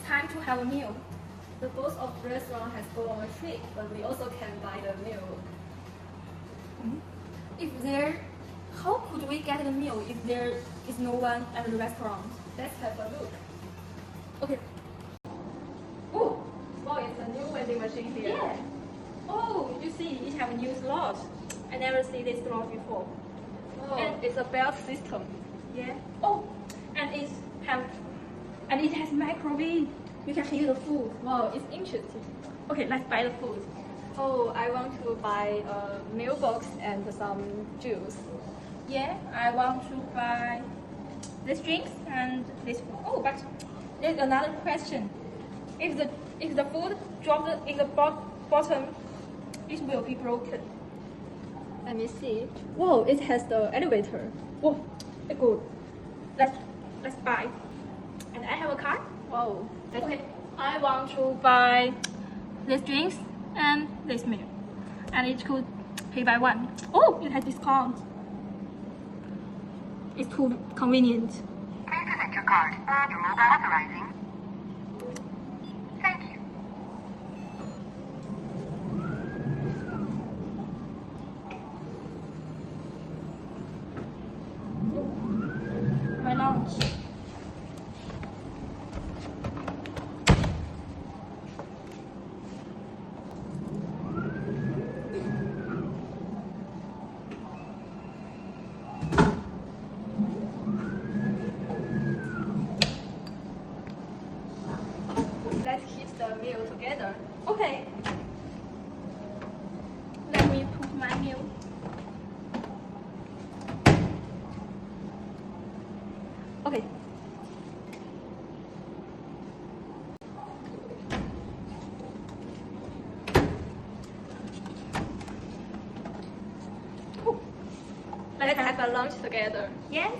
time to have a meal. The boss of the restaurant has gone on a trip, but we also can buy the meal. How could we get the meal if there is no one at the restaurant? Let's have a look. Okay. Oh, wow, it's a new vending machine here. Yeah. Oh, you see, it has a new slot. I never see this slot before. Oh. And it's a belt system. Yeah. Oh, and it has microwave. You can heat the food. Wow, it's interesting. Okay, let's buy the food. Oh, I want to buy a meal box and some juice. Yeah, I want to buy these drinks and this food. Oh, but there's another question. If the food drops in the bottom, it will be broken. Let me see. Whoa, it has the elevator. Whoa, good. Let's buy. And I have a card. Whoa. Okay. I want to buy these drinks and this meal. And it could pay by one. Oh, it has discount. It's too convenient. Please connect your card to mobile authorizing. Thank you. My lunch. Let's keep the meal together. Okay. Let me put my meal. Okay. Let's have a lunch together. Yes.